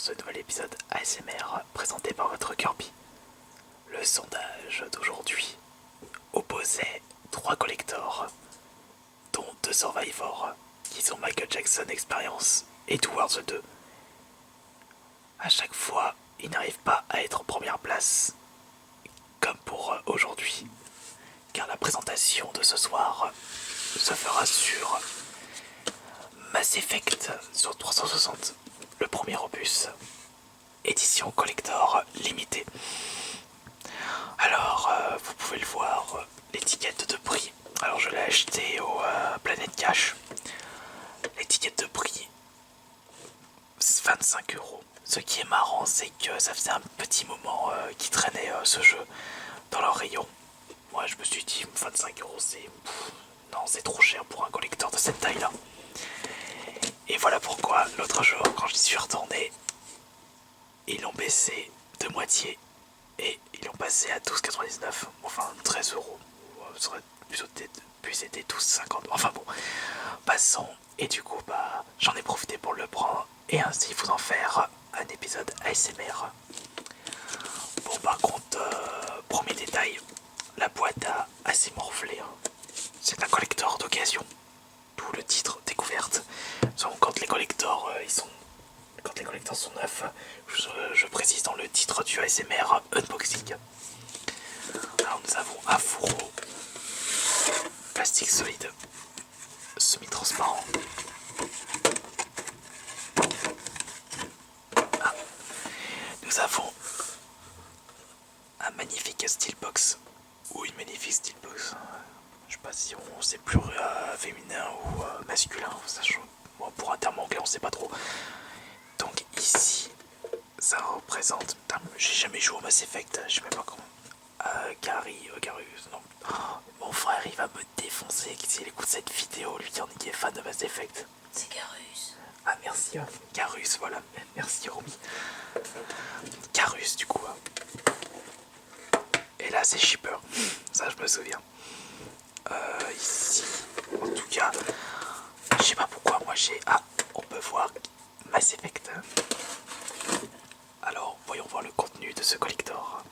ce nouvel épisode ASMR présenté par votre Kirby. Le sondage d'aujourd'hui opposait 3 collectors, dont 2 survivors, qui sont Michael Jackson Experience et Towards 2. A chaque fois, ils n'arrivent pas à être en première place, comme pour aujourd'hui, car la présentation de ce soir se fera sur Mass Effect sur 360, le premier opus, édition collector limitée. Alors, vous pouvez le voir, l'étiquette de prix. Alors, je l'ai acheté au Planète Cash. L'étiquette de prix, 25€. Ce qui est marrant, c'est que ça faisait un petit moment qui traînait ce jeu dans leur rayon. Moi, je me suis dit, 25€, c'est... non, c'est trop cher pour un collector de cette taille-là. Et voilà pourquoi, l'autre jour, quand j'y suis retourné, ils l'ont baissé de moitié et ils l'ont passé à 12,99€, enfin 13€. Ça aurait pu c'était 12,50€. Enfin bon, passons. Et du coup, bah, j'en ai profité pour le prendre et ainsi vous en faire un épisode ASMR. Bon, par contre, premier détail, la boîte a assez morflé. C'est un collector d'occasion. D'où le titre découverte. Quand les collectors quand les collecteurs sont neufs, je précise dans le titre du ASMR unboxing. Alors nous avons un fourreau plastique solide, semi-transparent. Ah. Nous avons un magnifique steelbox ou une magnifique steelbox. Je sais pas si c'est plus féminin ou masculin, sachant bon, pour un terme anglais on sait pas trop. Donc ici ça représente, j'ai jamais joué au Mass Effect, je sais même pas comment. Garus, non. Oh, mon frère il va me défoncer s'il écoute cette vidéo, lui dire qu'il est fan de Mass Effect. C'est Garus. Ah merci, Garus, voilà, merci Romy. Garus du coup. Et là c'est Shipper, ça je me souviens. Ici, en tout cas, je sais pas pourquoi moi j'ai... Ah, on peut voir Mass Effect. Alors, voyons voir le contenu de ce collector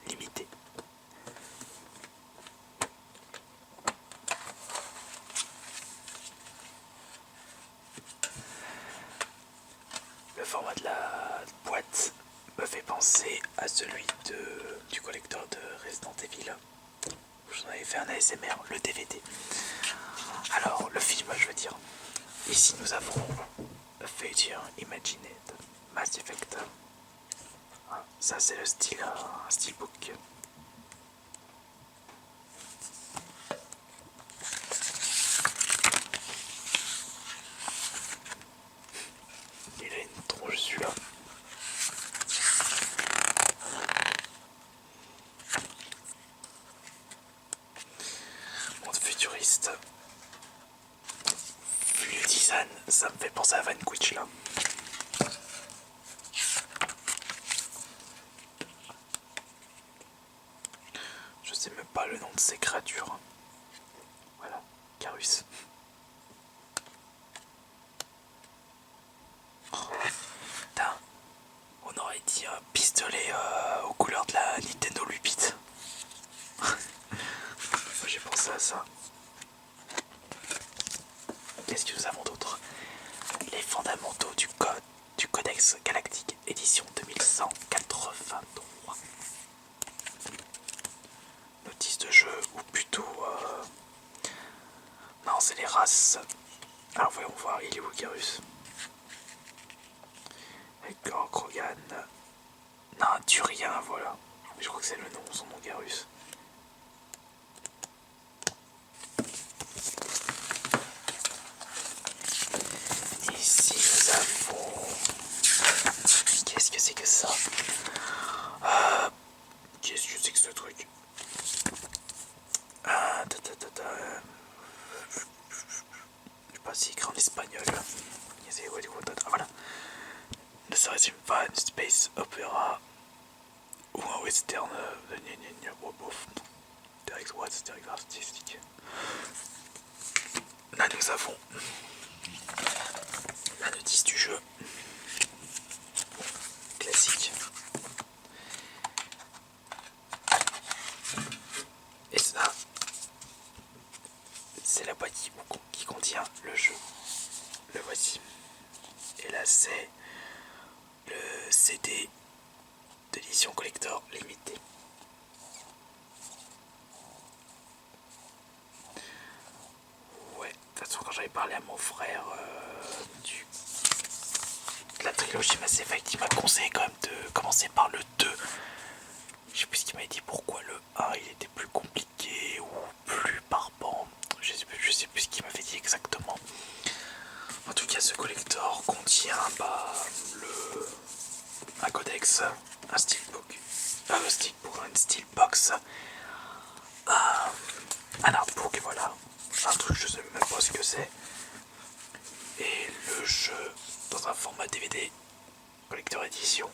limité. Le format de la boîte me fait penser à celui du collector de Resident Evil. Je vous en avais fait un ASMR, le DVD. Alors, le film, je veux dire. Ici, nous avons Future Imagined Mass Effect. Ça, c'est le style, un steelbook. Il a une tronche celui-là. Monde futuriste. Vu le design, ça me fait penser à Vanquish là. Je sais même pas le nom de ces créatures. Voilà, Garus. Oh, putain, on aurait dit un pistolet aux couleurs de la Nintendo 8-bit. J'ai pensé à ça. Qu'est-ce que nous avons d'autre? Les fondamentaux du Codex Galactique, édition 2183. Notice de jeu, ou plutôt... non, c'est les races. Alors voyons voir, il est où Garus? Edgar Krogan. Non, Turien, voilà. Je crois que c'est le nom, son nom Garus. Ici nous avons... Qu'est-ce que c'est que ça? Qu'est-ce que c'est que ce truc? Je sais pas si écrit en espagnol. Ah voilà. Ne serait-ce une fan space opéra ou un western direct what, direct artistique. Là nous avons la notice du jeu. classique. Et ça, c'est la boîte qui contient le jeu. Le voici. Et là, c'est le CD d'édition collector limitée. Ouais, de toute façon, quand j'avais parlé à mon frère de la trilogie Mass Effect, il m'a conseillé quand même de commencer par le 2. Je sais plus ce qu'il m'avait dit, pourquoi le 1 il était plus compliqué ou plus barbant. Je sais plus ce qu'il m'avait dit exactement. En tout cas, ce collector contient un codex, un steelbook, une steelbox, un artbook, et voilà. Un truc, je sais même pas ce que c'est. Et le jeu dans un format DVD, collector édition.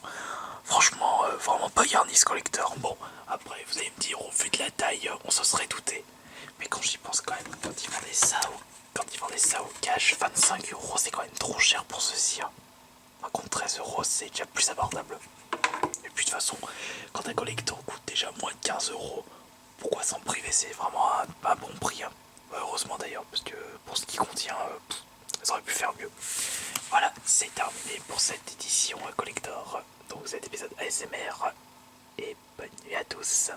Franchement, vraiment pas garni ce collector. Bon, après, vous allez me dire, au vu de la taille, on se serait douté. Mais quand j'y pense quand même, quand ils vendaient ça au cash, 25€, c'est quand même trop cher pour ceci. Hein. Par contre, 13€, c'est déjà plus abordable. Et puis de toute façon, quand un collector coûte déjà moins de 15€, pourquoi s'en priver? C'est vraiment un bon prix. Hein. Heureusement d'ailleurs, parce que pour ce qui contient, ça aurait pu faire mieux. Voilà, c'est terminé pour cette édition collector. Donc cet épisode ASMR. Et bonne nuit à tous.